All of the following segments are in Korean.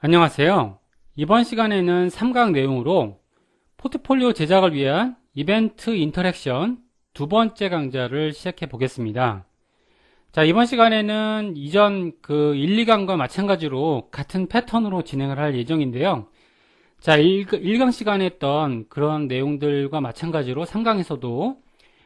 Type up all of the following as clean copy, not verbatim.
안녕하세요. 이번 시간에는 3강 내용으로 포트폴리오 제작을 위한 이벤트 인터랙션 두 번째 강좌를 시작해 보겠습니다. 자, 이번 시간에는 이전 1, 2강과 마찬가지로 같은 패턴으로 진행을 할 예정인데요. 자, 1강 시간에 했던 그런 내용들과 마찬가지로 3강에서도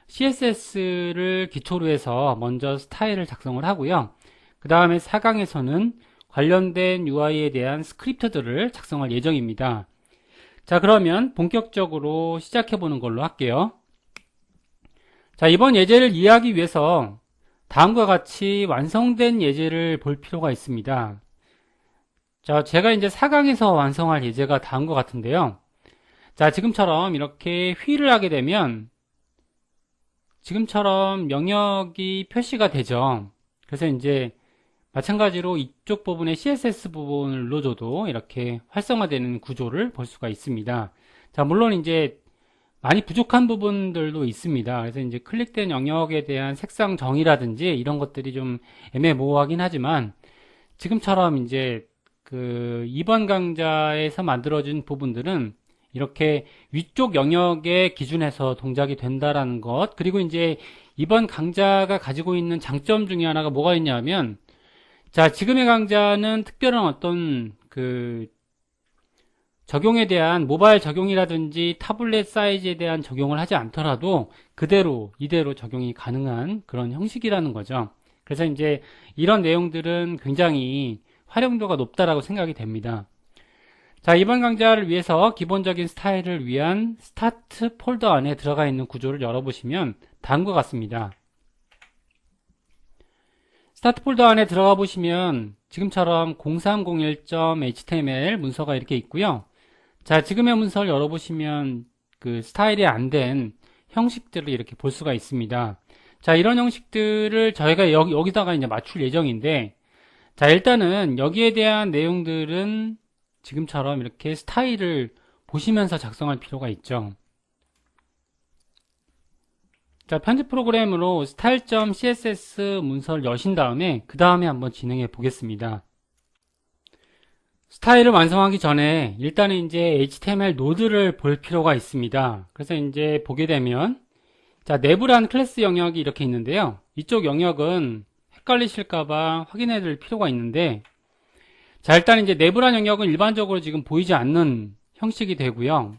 CSS를 기초로 해서 먼저 스타일을 작성을 하고요. 그 다음에 4강에서는 관련된 UI에 대한 스크립트들을 작성할 예정입니다. 자, 그러면 본격적으로 시작해 보는 걸로 할게요. 자, 이번 예제를 이해하기 위해서 다음과 같이 완성된 예제를 볼 필요가 있습니다. 자, 제가 이제 4강에서 완성할 예제가 다음과 같은데요. 자, 지금처럼 이렇게 휠을 하게 되면 지금처럼 영역이 표시가 되죠. 그래서 이제 마찬가지로 이쪽 부분에 CSS 부분을 눌러줘도 이렇게 활성화되는 구조를 볼 수가 있습니다. 자, 물론 이제 많이 부족한 부분들도 있습니다. 그래서 이제 클릭된 영역에 대한 색상 정의라든지 이런 것들이 좀 애매모호하긴 하지만 지금처럼 이제 이번 강좌에서 만들어진 부분들은 이렇게 위쪽 영역의 기준에서 동작이 된다라는 것, 그리고 이제 이번 강좌가 가지고 있는 장점 중에 하나가 뭐가 있냐면, 자, 지금의 강좌는 특별한 어떤 적용에 대한 모바일 적용이라든지 타블렛 사이즈에 대한 적용을 하지 않더라도 이대로 적용이 가능한 그런 형식이라는 거죠. 그래서 이제 이런 내용들은 굉장히 활용도가 높다라고 생각이 됩니다. 자, 이번 강좌를 위해서 기본적인 스타일을 위한 스타트 폴더 안에 들어가 있는 구조를 열어보시면 다음과 같습니다. 스타트 폴더 안에 들어가 보시면 지금처럼 0301.html 문서가 이렇게 있고요. 자, 지금의 문서를 열어보시면 스타일이 안 된 형식들을 이렇게 볼 수가 있습니다. 자, 이런 형식들을 저희가 여기다가 이제 맞출 예정인데, 자, 일단은 여기에 대한 내용들은 지금처럼 이렇게 스타일을 보시면서 작성할 필요가 있죠. 자, 편집 프로그램으로 style.css 문서를 여신 다음에 그 다음에 한번 진행해 보겠습니다. 스타일을 완성하기 전에 일단은 이제 HTML 노드를 볼 필요가 있습니다. 그래서 이제 보게 되면 자, 내부란 클래스 영역이 이렇게 있는데요. 이쪽 영역은 헷갈리실까봐 확인해 드릴 필요가 있는데, 자, 일단 이제 내부란 영역은 일반적으로 지금 보이지 않는 형식이 되고요.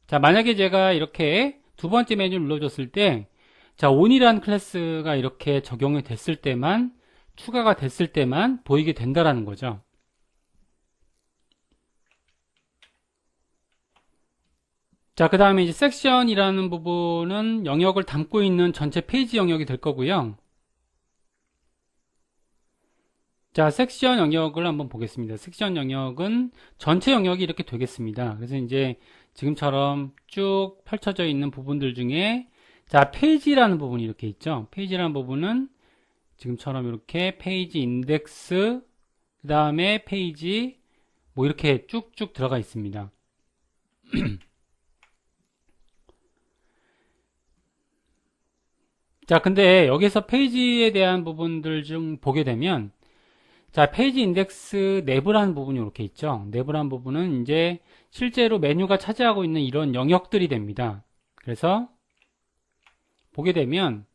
자, 만약에 제가 이렇게 두 번째 메뉴를 눌러줬을 때, 자, on이라는 클래스가 이렇게 적용이 됐을 때만, 추가가 됐을 때만 보이게 된다라는 거죠. 자, 그 다음에 이제 섹션이라는 부분은 영역을 담고 있는 전체 페이지 영역이 될 거고요. 자, 섹션 영역을 한번 보겠습니다. 섹션 영역은 전체 영역이 이렇게 되겠습니다. 그래서 이제 지금처럼 쭉 펼쳐져 있는 부분들 중에 자, 페이지라는 부분이 이렇게 있죠. 페이지라는 부분은 지금처럼 이렇게 페이지 인덱스, 그 다음에 페이지 뭐 이렇게 쭉쭉 들어가 있습니다. 자, 근데 여기서 페이지에 대한 부분들 좀 보게 되면 자, 페이지 인덱스 내부라는 부분이 이렇게 있죠. 내부라는 부분은 이제 실제로 메뉴가 차지하고 있는 이런 영역들이 됩니다. 그래서 보게 되면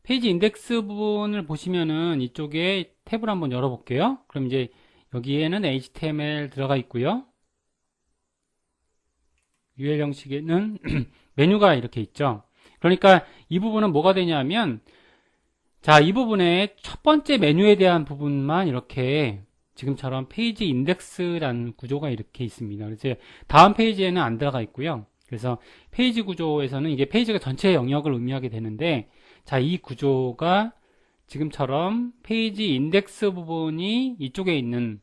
페이지 인덱스 부분을 보시면은 이쪽에 탭을 한번 열어볼게요. 그럼 이제 여기에는 HTML 들어가 있고요. UL 형식에는 메뉴가 이렇게 있죠. 그러니까 이 부분은 뭐가 되냐면 자, 이 부분에 첫 번째 메뉴에 대한 부분만 이렇게 지금처럼 페이지 인덱스라는 구조가 이렇게 있습니다. 그래서 다음 페이지에는 안 들어가 있고요. 그래서 페이지 구조에서는 이게 페이지가 전체 영역을 의미하게 되는데 자, 이 구조가 지금처럼 페이지 인덱스 부분이 이쪽에 있는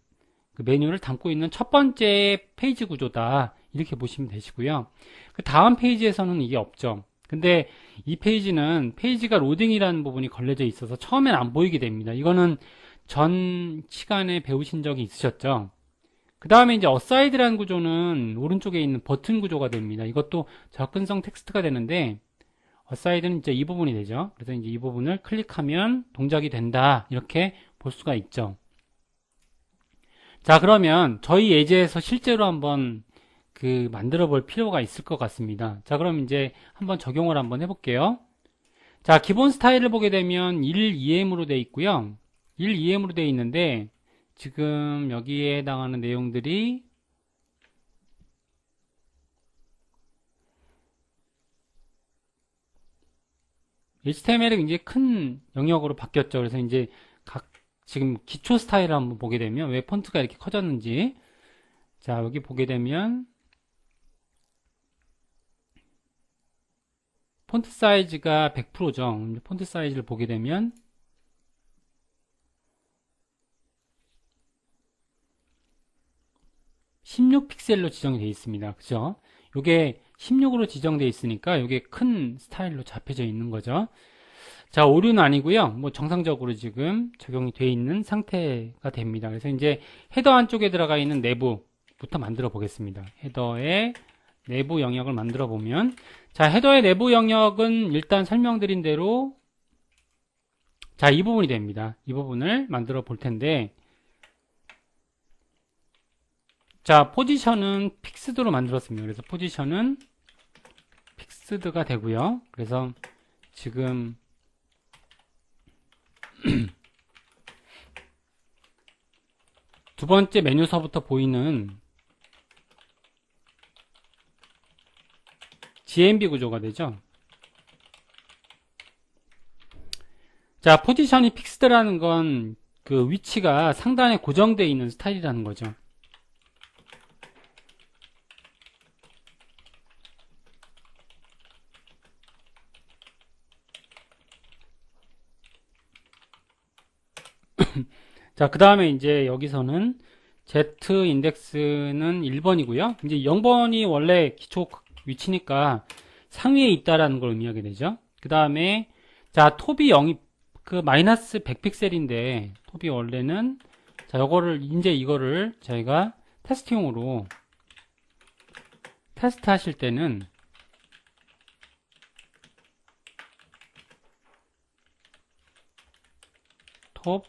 그 메뉴를 담고 있는 첫 번째 페이지 구조다. 이렇게 보시면 되시고요. 그 다음 페이지에서는 이게 없죠. 근데 이 페이지는 페이지가 로딩이라는 부분이 걸려져 있어서 처음엔 안 보이게 됩니다. 이거는 전 시간에 배우신 적이 있으셨죠? 그 다음에 이제 어사이드라는 구조는 오른쪽에 있는 버튼 구조가 됩니다. 이것도 접근성 텍스트가 되는데 어사이드는 이제 이 부분이 되죠. 그래서 이제 이 부분을 클릭하면 동작이 된다. 이렇게 볼 수가 있죠. 자, 그러면 저희 예제에서 실제로 한번 만들어 볼 필요가 있을 것 같습니다. 자, 그럼 이제 한번 적용을 한번 해볼게요. 자, 기본 스타일을 보게 되면 1, 2M으로 되어 있고요. 1, 2M으로 되어 있는데 지금 여기에 해당하는 내용들이 HTML이 굉장히 큰 영역으로 바뀌었죠. 그래서 이제 지금 기초 스타일을 한번 보게 되면 왜 폰트가 이렇게 커졌는지, 자, 여기 보게 되면 폰트 사이즈가 100%죠. 폰트 사이즈를 보게 되면 16픽셀로 지정이 되어 있습니다. 그죠? 요게 16으로 지정되어 있으니까 요게 큰 스타일로 잡혀져 있는 거죠. 자, 오류는 아니고요. 뭐 정상적으로 지금 적용이 되어 있는 상태가 됩니다. 그래서 이제 헤더 안쪽에 들어가 있는 내부부터 만들어 보겠습니다. 헤더의 내부 영역을 만들어 보면, 자, 헤더의 내부 영역은 일단 설명드린 대로, 자, 이 부분이 됩니다. 이 부분을 만들어 볼 텐데, 자, 포지션은 픽스드로 만들었습니다. 그래서 포지션은 픽스드가 되고요. 그래서 지금 두 번째 메뉴서부터 보이는 GMB 구조가 되죠. 자, 포지션이 픽스드라는 건 그 위치가 상단에 고정되어 있는 스타일이라는 거죠. 자, 그 다음에 이제 여기서는 Z 인덱스는 1번이고요. 이제 0번이 원래 기초 위치니까 상위에 있다라는 걸 의미하게 되죠. 그 다음에, 자, 톱이 0이, 마이너스 100픽셀인데, 톱이 원래는, 자, 이거를 저희가 테스트용으로 테스트 하실 때는, 톱,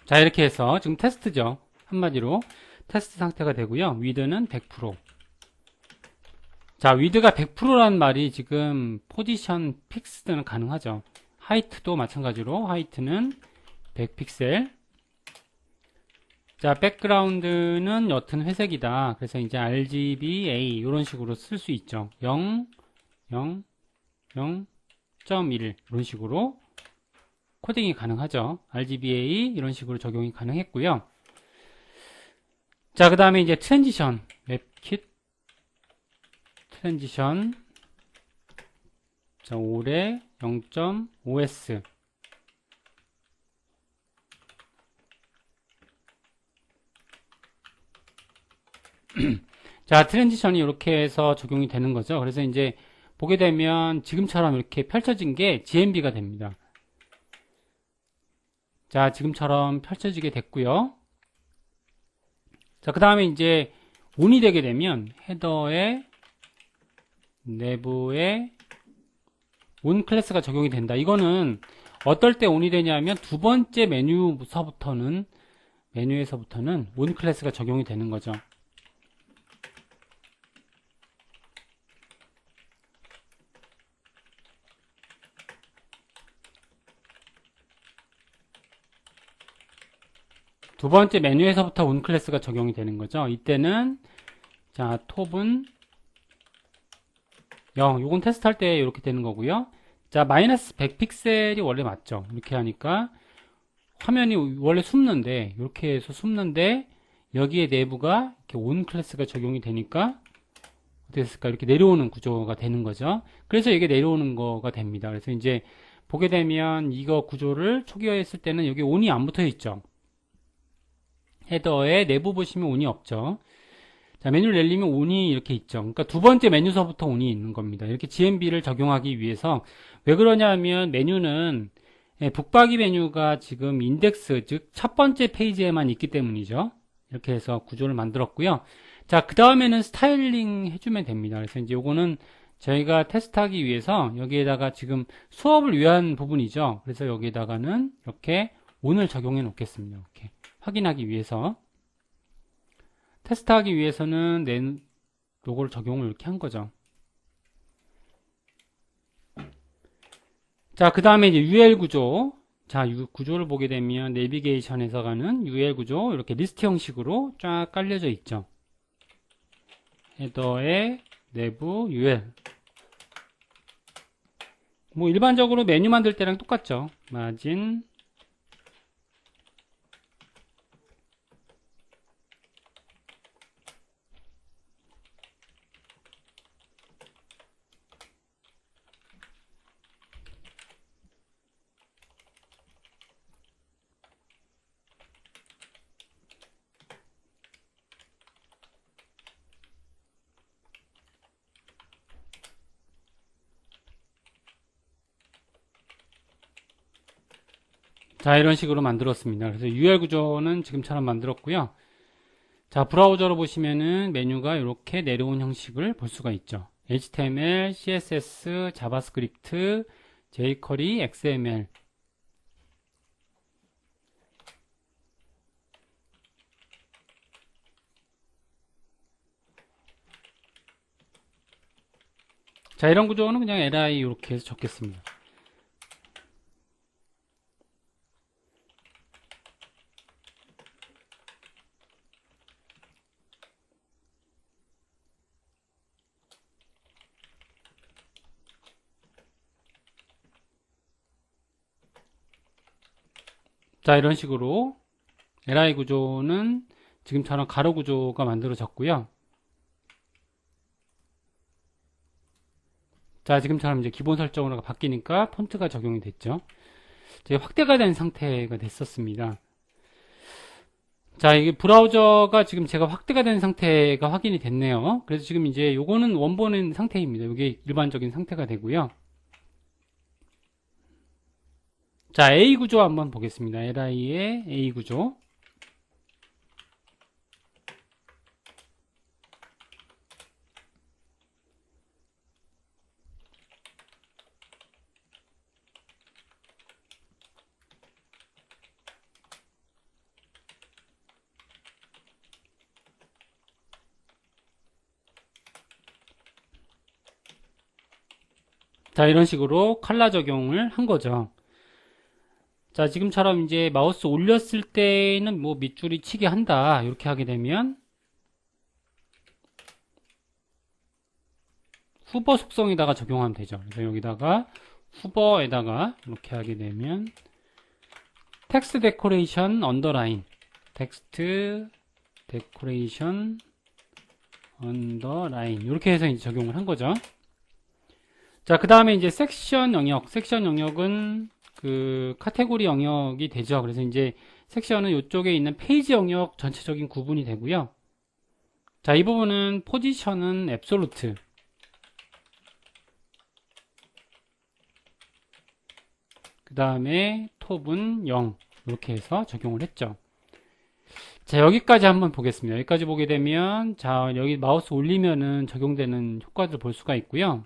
자, 이렇게 해서 지금 테스트죠. 한마디로 테스트 상태가 되고요. 위드는 100%. 자, 위드가 100%라는 말이 지금 포지션 픽스드는 가능하죠. 하이트도 마찬가지로 하이트는 100픽셀. 자, 백그라운드는 옅은 회색이다. 그래서 이제 RGBA 이런 식으로 쓸 수 있죠. 0, 0, 0.1 이런 식으로 코딩이 가능하죠. RGBA 이런 식으로 적용이 가능했고요. 자, 그 다음에 이제 트랜지션, 웹킷 트랜지션, 자, 5에 0.5s. 자, 트랜지션이 이렇게 해서 적용이 되는 거죠. 그래서 이제 보게 되면 지금처럼 이렇게 펼쳐진 게 GMB가 됩니다. 자, 지금처럼 펼쳐지게 됐고요. 자, 그 다음에 이제 온이 되게 되면 헤더의 내부에 온 클래스가 적용이 된다. 이거는 어떨 때 온이 되냐면 두 번째 메뉴에서부터는 온 클래스가 적용이 되는 거죠. 두 번째 메뉴에서부터 온 클래스가 적용이 되는 거죠. 이때는, 자, 톱은 0. 요건 테스트할 때 이렇게 되는 거고요. 자, 마이너스 100픽셀이 원래 맞죠. 이렇게 하니까 화면이 원래 숨는데, 이렇게 해서 숨는데, 여기에 내부가 이렇게 온 클래스가 적용이 되니까 어떻게 됐을까? 이렇게 내려오는 구조가 되는 거죠. 그래서 이게 내려오는 거가 됩니다. 그래서 이제 보게 되면 이거 구조를 초기화했을 때는 여기 온이 안 붙어 있죠. 헤더에 내부 보시면 온이 없죠. 자, 메뉴를 내리면 온이 이렇게 있죠. 그러니까 두 번째 메뉴서부터 온이 있는 겁니다. 이렇게 GMB를 적용하기 위해서. 왜 그러냐면 메뉴는 북박이 메뉴가 지금 인덱스, 즉 첫 번째 페이지에만 있기 때문이죠. 이렇게 해서 구조를 만들었고요. 자, 그 다음에는 스타일링 해주면 됩니다. 그래서 이제 요거는 저희가 테스트하기 위해서 여기에다가 지금 수업을 위한 부분이죠. 그래서 여기에다가는 이렇게 on을 적용해 놓겠습니다. 이렇게 확인하기 위해서. 테스트하기 위해서는 요걸 적용을 이렇게 한 거죠. 자, 그 다음에 이제 UL 구조. 자, 구조를 보게 되면 내비게이션에서 가는 UL 구조 이렇게 리스트 형식으로 쫙 깔려져 있죠. 헤더에 내부 UL. 뭐 일반적으로 메뉴 만들 때랑 똑같죠. 마진. 자, 이런 식으로 만들었습니다. 그래서 UL 구조는 지금처럼 만들었고요. 자, 브라우저로 보시면은 메뉴가 이렇게 내려온 형식을 볼 수가 있죠. HTML, CSS, 자바스크립트, jQuery, XML. 자, 이런 구조는 그냥 li 이렇게 해서 적겠습니다. 자, 이런 식으로 li 구조는 지금처럼 가로 구조가 만들어졌고요. 자, 지금처럼 이제 기본 설정으로 바뀌니까 폰트가 적용이 됐죠. 이제 확대가 된 상태가 됐었습니다. 자, 이게 브라우저가 지금 제가 확대가 된 상태가 확인이 됐네요. 그래서 지금 이제 요거는 원본인 상태입니다. 이게 일반적인 상태가 되고요. 자, A 구조 한번 보겠습니다. li의 A 구조. 자, 이런 식으로 컬러 적용을 한 거죠. 자, 지금처럼 이제 마우스 올렸을 때는 뭐 밑줄이 치게 한다. 이렇게 하게 되면 후보 속성에다가 적용하면 되죠. 그래서 여기다가 후보에다가 이렇게 하게 되면 텍스트 데코레이션 언더라인, 텍스트 데코레이션 언더라인 이렇게 해서 이제 적용을 한 거죠. 자, 그 다음에 이제 섹션 영역은 그 카테고리 영역이 되죠. 그래서 이제 섹션은 이쪽에 있는 페이지 영역 전체적인 구분이 되고요. 자, 이 부분은 포지션은 앱솔루트. 그 다음에 톱은 0 이렇게 해서 적용을 했죠. 자, 여기까지 한번 보겠습니다. 여기까지 보게 되면 자, 여기 마우스 올리면은 적용되는 효과들을 볼 수가 있고요.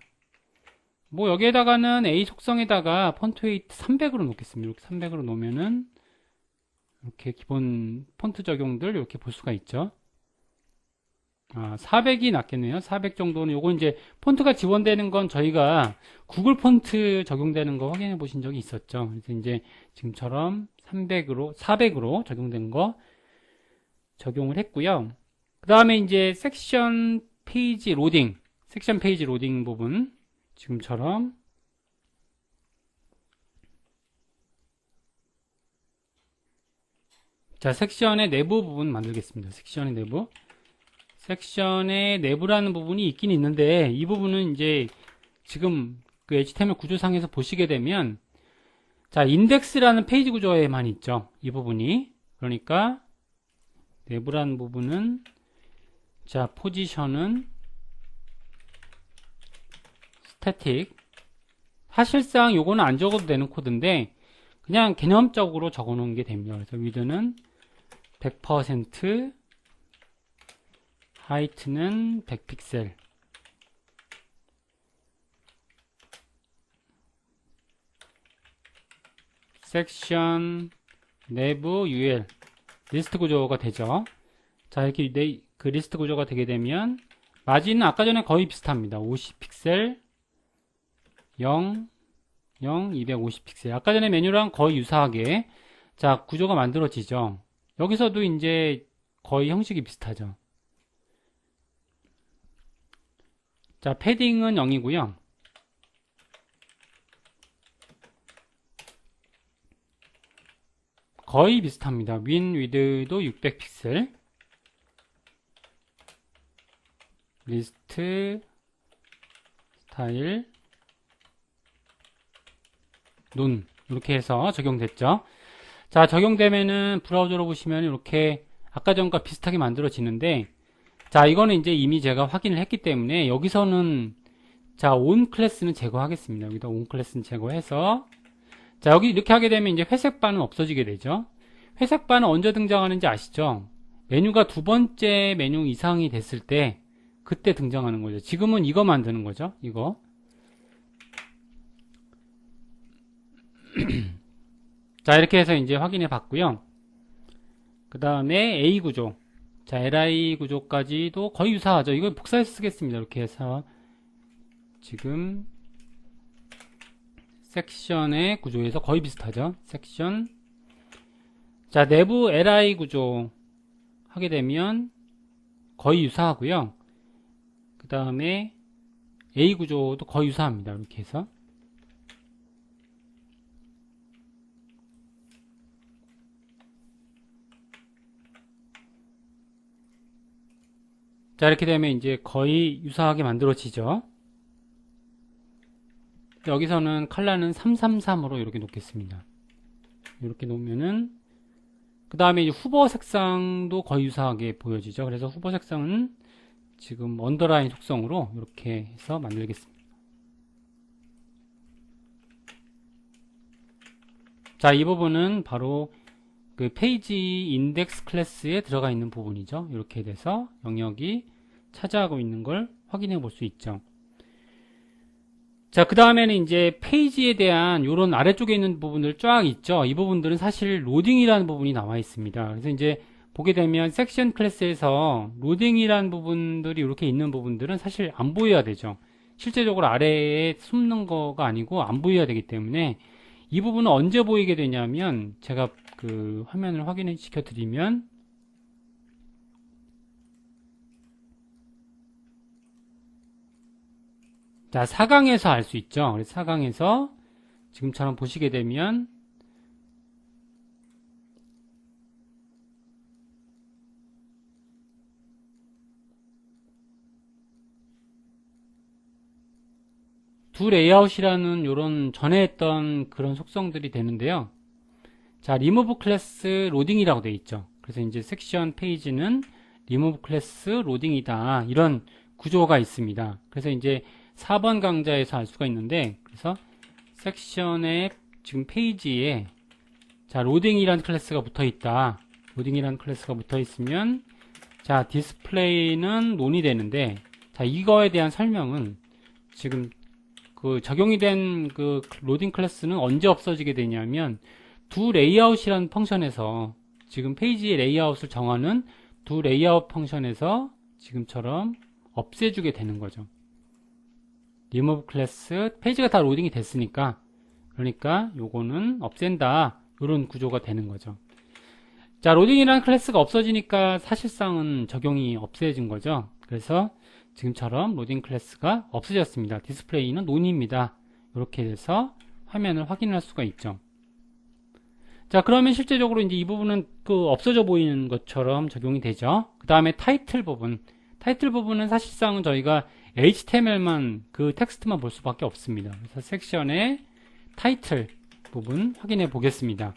뭐 여기에다가는 A 속성에다가 폰트 웨이트 300으로 놓겠습니다. 이렇게 300으로 놓으면은 이렇게 기본 폰트 적용들 이렇게 볼 수가 있죠. 400이 낫겠네요. 400 정도는 요거 이제 폰트가 지원되는 건 저희가 구글 폰트 적용되는 거 확인해 보신 적이 있었죠. 그래서 이제 지금처럼 400으로 적용된 거 적용을 했고요. 그 다음에 이제 섹션 페이지 로딩 부분 지금처럼 자, 섹션의 내부 부분 만들겠습니다. 섹션의 내부라는 부분이 있긴 있는데 이 부분은 이제 지금 그 HTML 구조상에서 보시게 되면 자, 인덱스라는 페이지 구조에만 있죠. 이 부분이. 그러니까 내부라는 부분은 자, 포지션은 스태틱. 사실상 요거는 안 적어도 되는 코드인데 그냥 개념적으로 적어 놓은 게 됩니다. 그래서 위드는 100%, 하이트는 100픽셀. 섹션 내부 UL 리스트 구조가 되죠. 자, 이렇게 그 리스트 구조가 되게 되면 마진은 아까 전에 거의 비슷합니다. 50픽셀 0 0 250픽셀. 아까 전에 메뉴랑 거의 유사하게 자, 구조가 만들어지죠. 여기서도 이제 거의 형식이 비슷하죠. 자, 패딩은 0이고요. 거의 비슷합니다. 윈 위드도 600픽셀. 리스트 스타일 눈 이렇게 해서 적용됐죠. 자, 적용되면은 브라우저로 보시면 이렇게 아까 전과 비슷하게 만들어지는데, 자, 이거는 이제 이미 제가 확인을 했기 때문에 여기서는 자, 온 클래스는 제거하겠습니다. 여기다 온 클래스는 제거해서, 자, 여기 이렇게 하게 되면 이제 회색 바는 없어지게 되죠. 회색 바는 언제 등장하는지 아시죠? 메뉴가 두 번째 메뉴 이상이 됐을 때 그때 등장하는 거죠. 지금은 이거 만드는 거죠. 이거. 자, 이렇게 해서 이제 확인해 봤고요. 그 다음에 A 구조. 자, LI 구조까지도 거의 유사하죠. 이거 복사해서 쓰겠습니다. 이렇게 해서 지금 섹션의 구조에서 거의 비슷하죠. 섹션. 자, 내부 LI 구조 하게 되면 거의 유사하고요. 그 다음에 A 구조도 거의 유사합니다. 이렇게 해서. 자, 이렇게 되면 이제 거의 유사하게 만들어지죠. 여기서는 컬러는 333으로 이렇게 놓겠습니다. 이렇게 놓으면은, 그 다음에 후보 색상도 거의 유사하게 보여지죠. 그래서 후보 색상은 지금 언더라인 속성으로 이렇게 해서 만들겠습니다. 자, 이 부분은 바로 그 페이지 인덱스 클래스에 들어가 있는 부분이죠. 이렇게 돼서 영역이 차지하고 있는 걸 확인해 볼 수 있죠. 자, 그 다음에는 이제 페이지에 대한 요런 아래쪽에 있는 부분들 쫙 있죠. 이 부분들은 사실 로딩이라는 부분이 나와 있습니다. 그래서 이제 보게 되면 섹션 클래스에서 로딩이라는 부분들이 이렇게 있는 부분들은 사실 안 보여야 되죠. 실제적으로 아래에 숨는 거가 아니고 안 보여야 되기 때문에 이 부분은 언제 보이게 되냐면 제가 그 화면을 확인시켜 드리면 자, 4강에서 알 수 있죠. 그래서 4강에서 지금처럼 보시게 되면 두 레이아웃이라는 요런 전에 했던 그런 속성들이 되는데요. 자, 리무브 클래스 로딩이라고 되어 있죠. 그래서 이제 섹션 페이지는 리무브 클래스 로딩이다. 이런 구조가 있습니다. 그래서 이제 4번 강좌에서 알 수가 있는데, 그래서 섹션의 지금 페이지에 자, 로딩이라는 클래스가 붙어 있다. 로딩이라는 클래스가 붙어 있으면 자, 디스플레이는 논이 되는데, 자, 이거에 대한 설명은 지금 그 적용이 된 그 로딩 클래스는 언제 없어지게 되냐면 두 레이아웃이라는 펑션에서 지금 페이지의 레이아웃을 정하는 두 레이아웃 펑션에서 지금처럼 없애주게 되는 거죠. remove 클래스 페이지가 다 로딩이 됐으니까 그러니까 요거는 없앤다 이런 구조가 되는 거죠. 자, 로딩이라는 클래스가 없어지니까 사실상은 적용이 없애진 거죠. 그래서 지금처럼 로딩 클래스가 없어졌습니다. 디스플레이는 논입니다. 이렇게 돼서 화면을 확인할 수가 있죠. 자, 그러면 실제적으로 이제 이 부분은 그 없어져 보이는 것처럼 적용이 되죠. 그 다음에 타이틀 부분. 타이틀 부분은 사실상은 저희가 HTML만 그 텍스트만 볼 수밖에 없습니다. 그래서 섹션의 타이틀 부분 확인해 보겠습니다.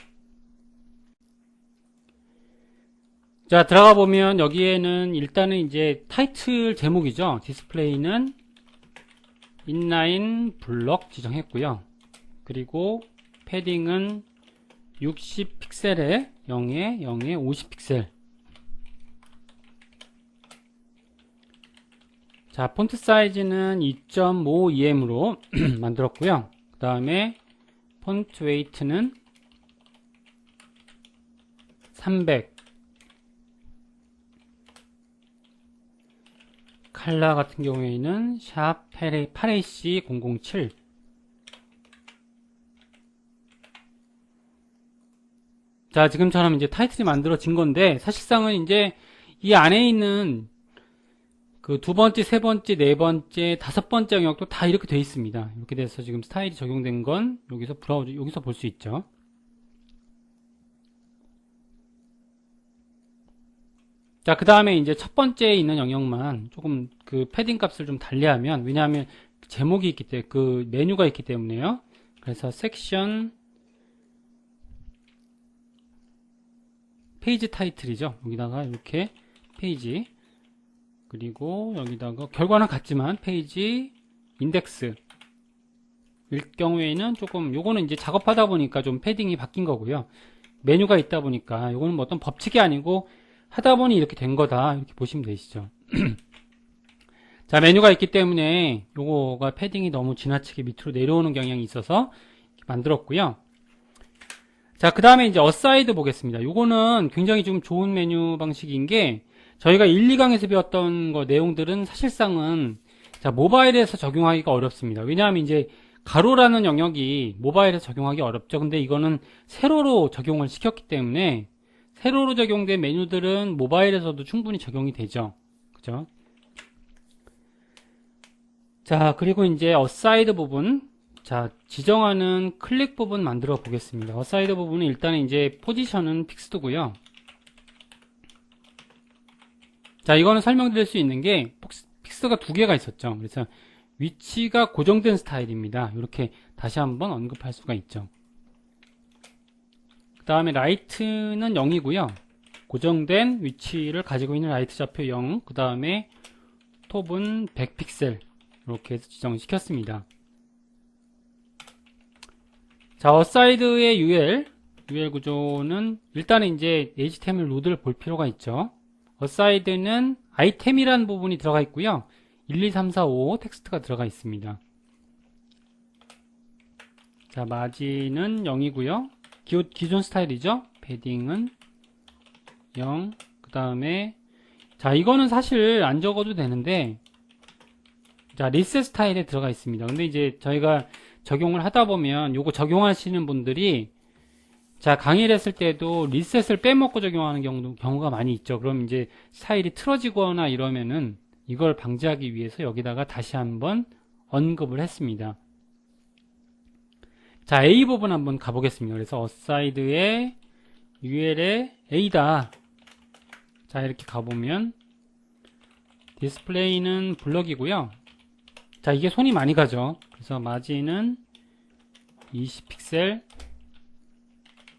자, 들어가 보면 여기에는 일단은 이제 타이틀 제목이죠. 디스플레이는 인라인 블럭 지정했고요. 그리고 패딩은 60픽셀에 0에 0에 50픽셀. 자, 폰트 사이즈는 2.5 EM으로 만들었고요. 그 다음에 폰트 웨이트는 300, 칼라 같은 경우에는 샵 8AC007. 자, 지금처럼 이제 타이틀이 만들어진 건데, 사실상은 이제 이 안에 있는 그 두 번째, 세 번째, 네 번째, 다섯 번째 영역도 다 이렇게 돼 있습니다. 이렇게 돼서 지금 스타일이 적용된 건 여기서 브라우저, 여기서 볼 수 있죠. 자, 그 다음에 이제 첫 번째에 있는 영역만 조금 그 패딩 값을 좀 달리하면, 왜냐하면 제목이 있기 때문에, 그 메뉴가 있기 때문에요. 그래서 섹션, 페이지 타이틀이죠. 여기다가 이렇게 페이지, 그리고 여기다가 결과는 같지만 페이지 인덱스 일 경우에는 조금, 요거는 이제 작업하다 보니까 좀 패딩이 바뀐 거고요. 메뉴가 있다 보니까 요거는 뭐 어떤 법칙이 아니고 하다 보니 이렇게 된 거다, 이렇게 보시면 되시죠. 자, 메뉴가 있기 때문에 요거가 패딩이 너무 지나치게 밑으로 내려오는 경향이 있어서 만들었고요. 자, 그 다음에 이제 어사이드 보겠습니다. 요거는 굉장히 좀 좋은 메뉴 방식인 게, 저희가 1, 2강에서 배웠던 거 내용들은 사실상은 자, 모바일에서 적용하기가 어렵습니다. 왜냐하면 이제 가로라는 영역이 모바일에서 적용하기 어렵죠. 근데 이거는 세로로 적용을 시켰기 때문에 세로로 적용된 메뉴들은 모바일에서도 충분히 적용이 되죠. 그죠? 자, 그리고 이제 어사이드 부분, 자, 지정하는 클릭 부분 만들어 보겠습니다. 어사이드 부분은 일단은 이제 포지션은 픽스드고요. 자, 이거는 설명드릴 수 있는 게 픽스가 두 개가 있었죠. 그래서 위치가 고정된 스타일입니다. 이렇게 다시 한번 언급할 수가 있죠. 그 다음에 라이트는 0이고요. 고정된 위치를 가지고 있는 라이트 좌표 0, 그 다음에 톱은 100픽셀 이렇게 해서 지정시켰습니다. 자, 어사이드의 UL 구조는 일단은 이제 HTML 로드를 볼 필요가 있죠. 어사이드는 아이템이라는 부분이 들어가 있고요. 1, 2, 3, 4, 5 텍스트가 들어가 있습니다. 자, 마진은 0이고요. 기존 스타일이죠. 패딩은 0. 그 다음에 자, 이거는 사실 안 적어도 되는데, 자, 리셋 스타일에 들어가 있습니다. 근데 이제 저희가 적용을 하다 보면 요거 적용하시는 분들이 자, 강의를 했을 때도 리셋을 빼먹고 적용하는 경우가 많이 있죠. 그럼 이제 스타일이 틀어지거나 이러면은 이걸 방지하기 위해서 여기다가 다시 한번 언급을 했습니다. 자, A 부분 한번 가보겠습니다. 그래서 어사이드의 UL의 A다. 자, 이렇게 가보면 디스플레이는 블럭이고요. 자, 이게 손이 많이 가죠. 그래서 마진은 20픽셀,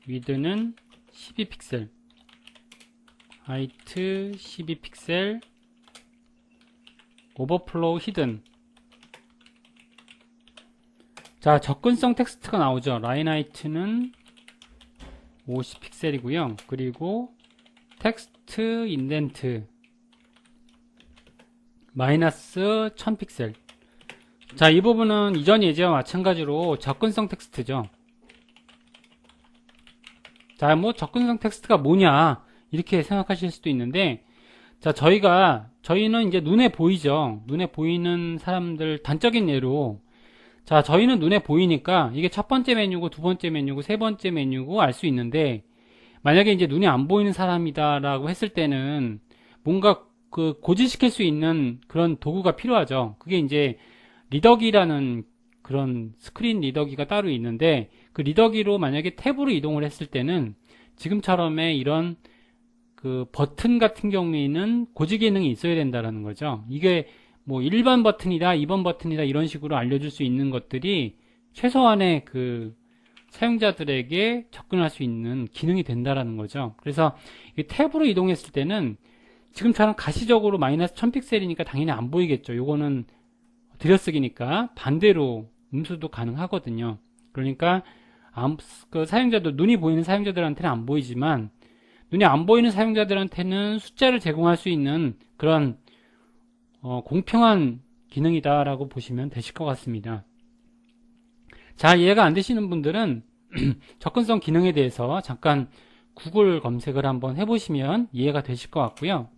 위드는 12픽셀, 하이트 12픽셀, 오버플로우 히든. 자, 접근성 텍스트가 나오죠. 라인 하이트는 50픽셀이고요. 그리고 텍스트 인덴트 마이너스 1000픽셀. 자, 이 부분은 이전 예제와 마찬가지로 접근성 텍스트죠. 자, 뭐 접근성 텍스트가 뭐냐 이렇게 생각하실 수도 있는데, 자, 저희는 이제 눈에 보이죠. 눈에 보이는 사람들 단적인 예로, 자, 저희는 눈에 보이니까 이게 첫 번째 메뉴고 두 번째 메뉴고 세 번째 메뉴고 알 수 있는데, 만약에 이제 눈이 안 보이는 사람이다라고 했을 때는 뭔가 그 고지시킬 수 있는 그런 도구가 필요하죠. 그게 이제 리더기라는 그런 스크린 리더기가 따로 있는데, 그 리더기로 만약에 탭으로 이동을 했을 때는 지금처럼의 이런 그 버튼 같은 경우에는 고지 기능이 있어야 된다라는 거죠. 이게 뭐 1번 버튼이다, 2번 버튼이다 이런 식으로 알려줄 수 있는 것들이 최소한의 그 사용자들에게 접근할 수 있는 기능이 된다라는 거죠. 그래서 이 탭으로 이동했을 때는 지금처럼 가시적으로 마이너스 1000픽셀이니까 당연히 안 보이겠죠. 요거는 들여쓰기니까 반대로 음수도 가능하거든요. 그러니까 그 사용자들, 눈이 보이는 사용자들한테는 안 보이지만 눈이 안 보이는 사용자들한테는 숫자를 제공할 수 있는 그런 공평한 기능이다라고 보시면 되실 것 같습니다. 자, 이해가 안 되시는 분들은 접근성 기능에 대해서 잠깐 구글 검색을 한번 해보시면 이해가 되실 것 같고요.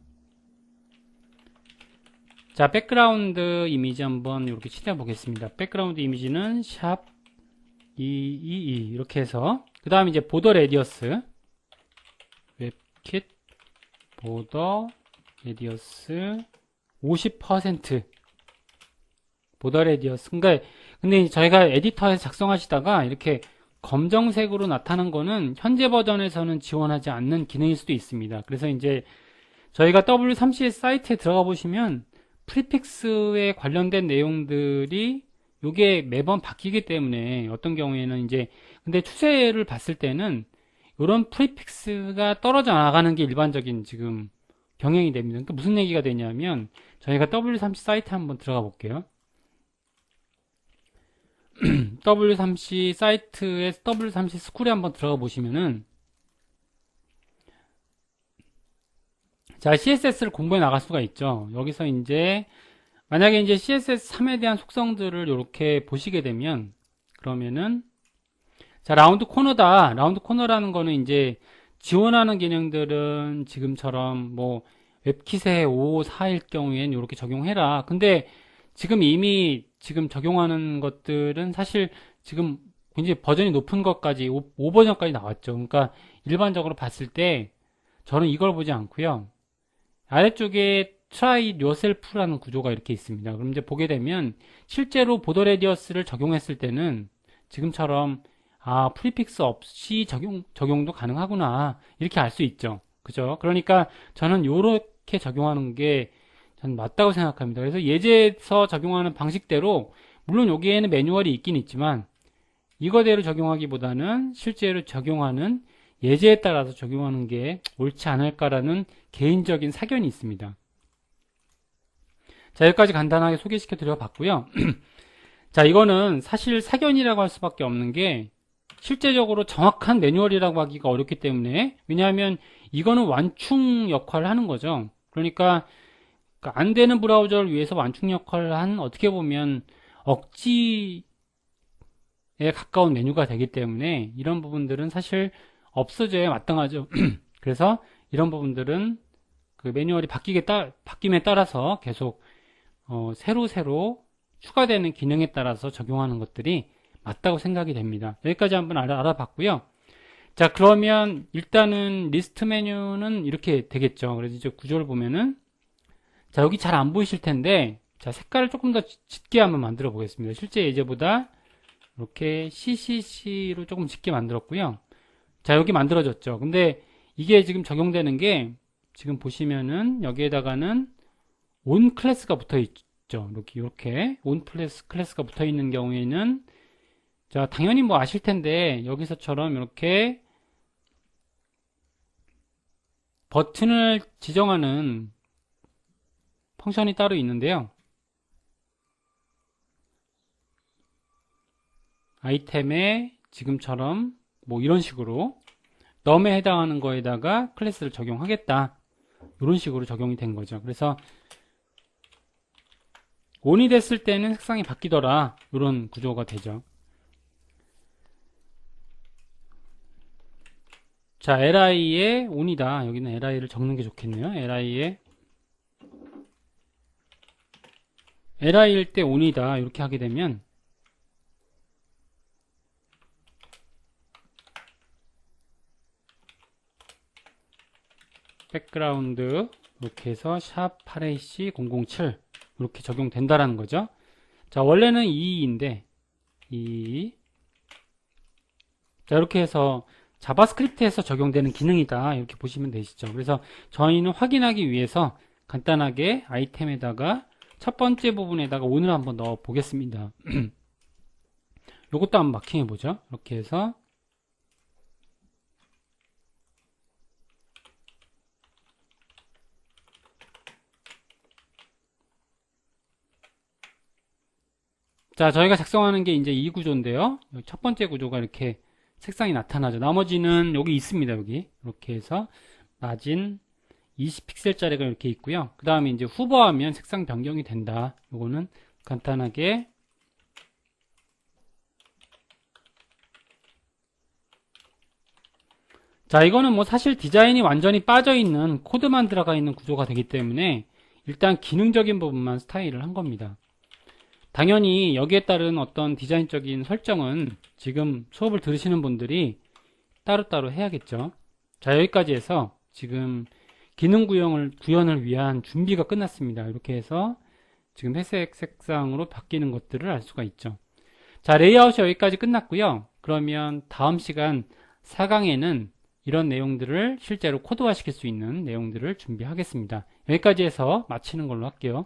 자, 백그라운드 이미지 한번 이렇게 칠해 보겠습니다. 백그라운드 이미지는 샵 222 이렇게 해서, 그 다음에 이제 보더 레디어스, 웹킷 보더 레디어스 50% 보더 레디어스. 근데 저희가 에디터에서 작성하시다가 이렇게 검정색으로 나타난 거는 현재 버전에서는 지원하지 않는 기능일 수도 있습니다. 그래서 이제 저희가 W3CS 사이트에 들어가 보시면 프리픽스에 관련된 내용들이 요게 매번 바뀌기 때문에 어떤 경우에는 이제, 근데 추세를 봤을 때는 이런 프리픽스가 떨어져 나가는 게 일반적인 지금 경향이 됩니다. 그러니까 무슨 얘기가 되냐면, 저희가 W3C 사이트 한번 들어가 볼게요. W3C 사이트에 W3C 스쿨에 한번 들어가 보시면은, 자, CSS를 공부해 나갈 수가 있죠. 여기서 이제 만약에 이제 CSS3에 대한 속성들을 이렇게 보시게 되면, 그러면은 자, 라운드 코너다. 라운드 코너라는 거는 이제 지원하는 기능들은 지금처럼 뭐 웹킷에 5, 4일 경우엔 이렇게 적용해라. 근데 지금 이미 지금 적용하는 것들은 사실 지금 굉장히 버전이 높은 것까지 5버전까지 나왔죠. 그러니까 일반적으로 봤을 때 저는 이걸 보지 않고요. 아래쪽에 try yourself라는 구조가 이렇게 있습니다. 그럼 이제 보게 되면 실제로 보더 레디어스를 적용했을 때는 지금처럼 프리픽스 없이 적용도 가능하구나. 이렇게 알 수 있죠. 그죠? 그러니까 저는 이렇게 적용하는 게 전 맞다고 생각합니다. 그래서 예제에서 적용하는 방식대로, 물론 여기에는 매뉴얼이 있긴 있지만, 이거대로 적용하기보다는 실제로 적용하는 예제에 따라서 적용하는 게 옳지 않을까라는 개인적인 사견이 있습니다. 자, 여기까지 간단하게 소개시켜 드려 봤고요. 자, 이거는 사실 사견이라고 할 수밖에 없는 게 실제적으로 정확한 매뉴얼이라고 하기가 어렵기 때문에, 왜냐하면 이거는 완충 역할을 하는 거죠. 그러니까 안 되는 브라우저를 위해서 완충 역할을 한, 어떻게 보면 억지에 가까운 메뉴가 되기 때문에 이런 부분들은 사실 없어져야 마땅하죠. 그래서 이런 부분들은 그 매뉴얼이 바뀜에 따라서 계속 새로 추가되는 기능에 따라서 적용하는 것들이 맞다고 생각이 됩니다. 여기까지 한번 알아봤고요. 자, 그러면 일단은 리스트 메뉴는 이렇게 되겠죠. 그래서 이제 구조를 보면은, 자, 여기 잘 안 보이실 텐데, 자, 색깔을 조금 더 짙게 한번 만들어 보겠습니다. 실제 예제보다 이렇게 CCC로 조금 짙게 만들었고요. 자, 여기 만들어졌죠. 근데 이게 지금 적용되는 게, 지금 보시면은 여기에다가는 온 클래스가 붙어 있죠. 이렇게 온 클래스가 붙어 있는 경우에는, 자, 당연히 뭐 아실 텐데 여기서처럼 이렇게 버튼을 지정하는 펑션이 따로 있는데요. 아이템에 지금처럼 뭐 이런 식으로 num에 해당하는 거에다가 클래스를 적용하겠다. 이런 식으로 적용이 된 거죠. 그래서 ON이 됐을 때는 색상이 바뀌더라. 이런 구조가 되죠. 자, li에 ON이다. 여기는 li를 적는 게 좋겠네요. li일 때 ON이다. 이렇게 하게 되면, 백그라운드 이렇게 해서 샵 8AC007 이렇게 적용된다라는 거죠. 자, 원래는 2인데 2. 자, 이렇게 해서 자바스크립트에서 적용되는 기능이다. 이렇게 보시면 되시죠. 그래서 저희는 확인하기 위해서 간단하게 아이템에다가 첫 번째 부분에다가 ON을 한번 넣어 보겠습니다. 요것도 한번 마킹해 보죠. 이렇게 해서 자, 저희가 작성하는 게 이제 이 구조인데요. 첫 번째 구조가 이렇게 색상이 나타나죠. 나머지는 여기 있습니다. 여기 이렇게 해서 마진 20픽셀짜리가 이렇게 있고요. 그 다음에 이제 후보하면 색상 변경이 된다. 요거는 간단하게 자, 이거는 뭐 사실 디자인이 완전히 빠져있는 코드만 들어가 있는 구조가 되기 때문에 일단 기능적인 부분만 스타일을 한 겁니다. 당연히 여기에 따른 어떤 디자인적인 설정은 지금 수업을 들으시는 분들이 따로따로 해야겠죠. 자, 여기까지 해서 지금 기능 구현을 위한 준비가 끝났습니다. 이렇게 해서 지금 회색 색상으로 바뀌는 것들을 알 수가 있죠. 자, 레이아웃이 여기까지 끝났고요. 그러면 다음 시간 4강에는 이런 내용들을 실제로 코드화 시킬 수 있는 내용들을 준비하겠습니다. 여기까지 해서 마치는 걸로 할게요.